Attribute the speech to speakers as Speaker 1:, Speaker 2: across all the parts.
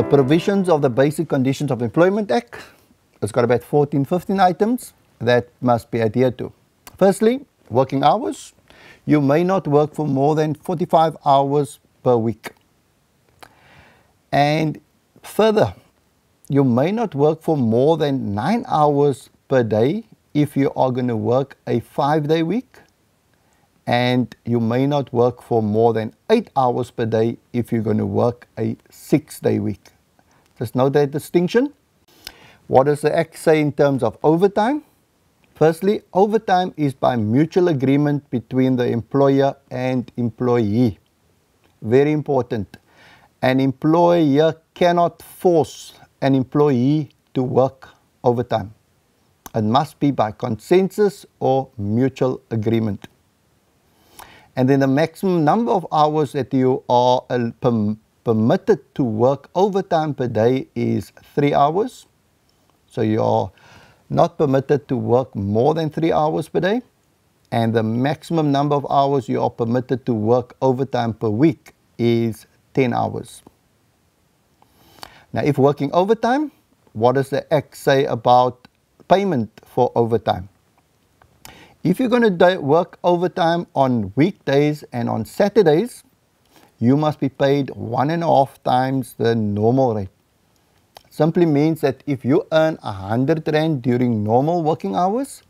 Speaker 1: The provisions of the Basic Conditions of Employment Act, it's got about 14, 15 items that must be adhered to. Firstly, working hours. You may not work for more than 45 hours per week. And further, you may not work for more than 9 hours per day if you are going to work a 5-day week. And you may not work for more than 8 hours per day if you're going to work a 6-day week. Just note that distinction. What does the Act say in terms of overtime? Firstly, overtime is by mutual agreement between the employer and employee. Very important. An employer cannot force an employee to work overtime. It must be by consensus or mutual agreement. And then the maximum number of hours that you are permitted to work overtime per day is 3 hours. So you're not permitted to work more than 3 hours per day. And the maximum number of hours you are permitted to work overtime per week is 10 hours. Now, if working overtime, what does the Act say about payment for overtime? If you're going to work overtime on weekdays and on Saturdays, you must be paid 1.5 times the normal rate. Simply means that if you earn 100 Rand during normal working hours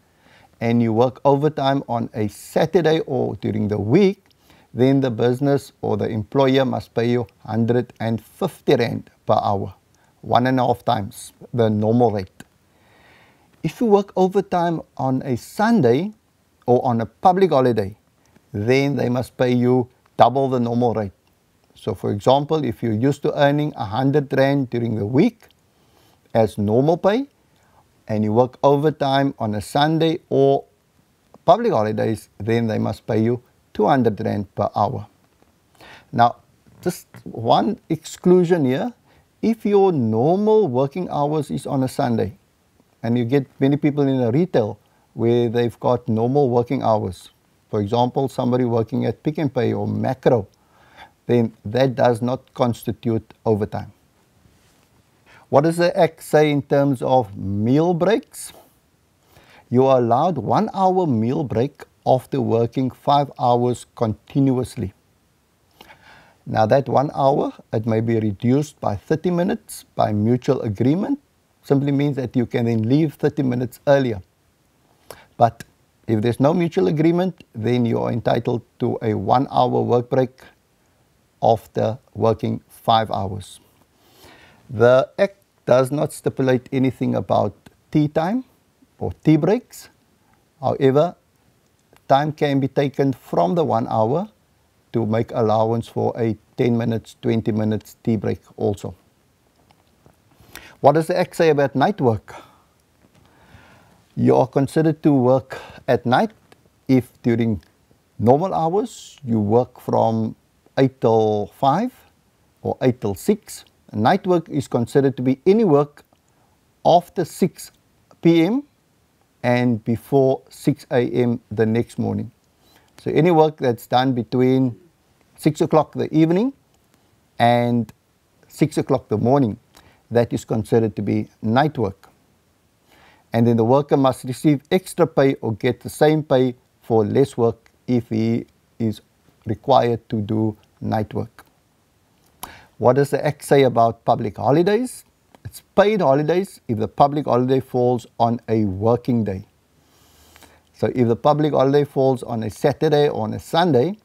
Speaker 1: and you work overtime on a Saturday or during the week, then the business or the employer must pay you 150 Rand per hour, 1.5 times the normal rate. If you work overtime on a Sunday or on a public holiday, then they must pay you double the normal rate. So for example, if you're used to earning 100 Rand during the week as normal pay, and you work overtime on a Sunday or public holidays, then they must pay you 200 Rand per hour. Now, just one exclusion here. If your normal working hours is on a Sunday, and you get many people in a retail where they've got normal working hours, for example, somebody working at Pick n Pay or Macro, then that does not constitute overtime. What does the Act say in terms of meal breaks? You are allowed 1 hour meal break after working 5 hours continuously. Now that 1 hour, it may be reduced by 30 minutes by mutual agreement. Simply means that you can then leave 30 minutes earlier. But if there's no mutual agreement, then you are entitled to a 1 hour work break after working 5 hours. The Act does not stipulate anything about tea time or tea breaks. However, time can be taken from the 1 hour to make allowance for a 10 minutes, 20 minutes tea break also. What does the Act say about night work? You are considered to work at night if during normal hours you work from 8 till 5 or 8 till 6. Night work is considered to be any work after 6 p.m. and before 6 a.m. the next morning. So any work that's done between 6 o'clock the evening and 6 o'clock the morning, that is considered to be night work. And then the worker must receive extra pay or get the same pay for less work if he is required to do night work. What does the Act say about public holidays? It's paid holidays if the public holiday falls on a working day. So if the public holiday falls on a Saturday or on a Sunday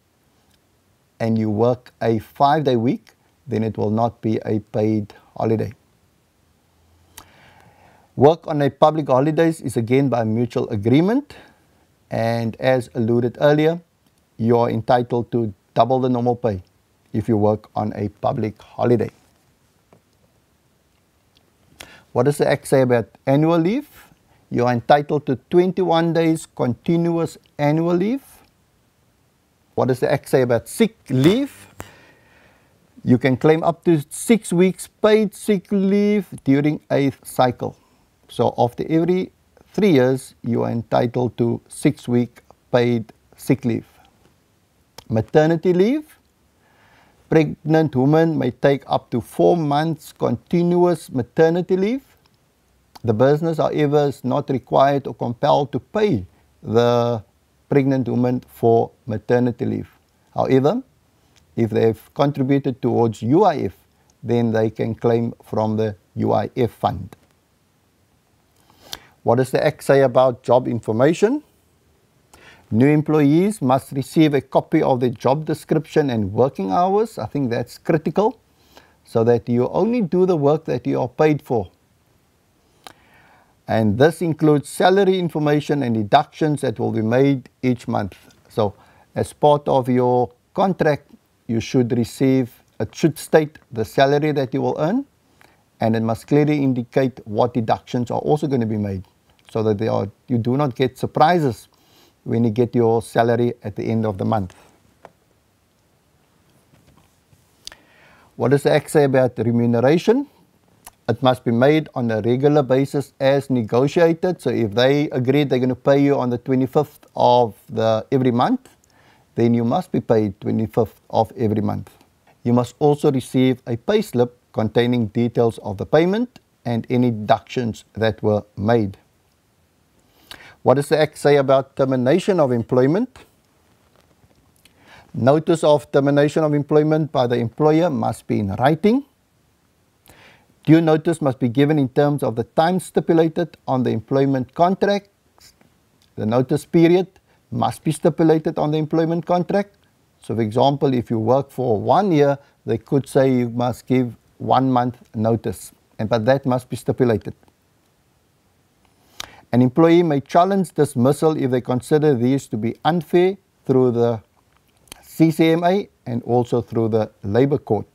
Speaker 1: and you work a 5-day week, then it will not be a paid holiday. Work on a public holidays is again by mutual agreement, and as alluded earlier, you are entitled to double the normal pay if you work on a public holiday. What does the Act say about annual leave? You are entitled to 21 days continuous annual leave. What does the Act say about sick leave? You can claim up to 6 weeks paid sick leave during a cycle. So after every 3 years, you are entitled to 6-week paid sick leave. Maternity leave. Pregnant women may take up to 4 months continuous maternity leave. The business, however, is not required or compelled to pay the pregnant woman for maternity leave. However, if they've contributed towards UIF, then they can claim from the UIF fund. What does the Act say about job information? New employees must receive a copy of their job description and working hours. I think that's critical, so that you only do the work that you are paid for. And this includes salary information and deductions that will be made each month. So as part of your contract, you should receive, it should state the salary that you will earn, and it must clearly indicate what deductions are also going to be made, so that you do not get surprises when you get your salary at the end of the month. What does the Act say about remuneration? It must be made on a regular basis as negotiated. So if they agree they're going to pay you on the 25th of every month, then you must be paid 25th of every month. You must also receive a payslip containing details of the payment and any deductions that were made. What does the Act say about termination of employment? Notice of termination of employment by the employer must be in writing. Due notice must be given in terms of the time stipulated on the employment contract. The notice period must be stipulated on the employment contract. So for example, if you work for 1 year, they could say you must give 1 month notice, but that must be stipulated. An employee may challenge dismissal if they consider these to be unfair through the CCMA and also through the Labour Court.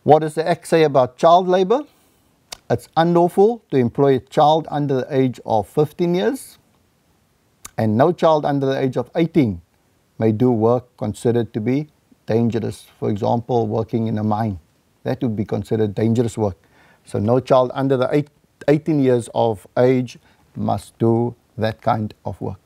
Speaker 1: What does the Act say about child labour? It's unlawful to employ a child under the age of 15 years, and no child under the age of 18 may do work considered to be dangerous. For example, working in a mine. That would be considered dangerous work. So no child under the 18 years of age must do that kind of work.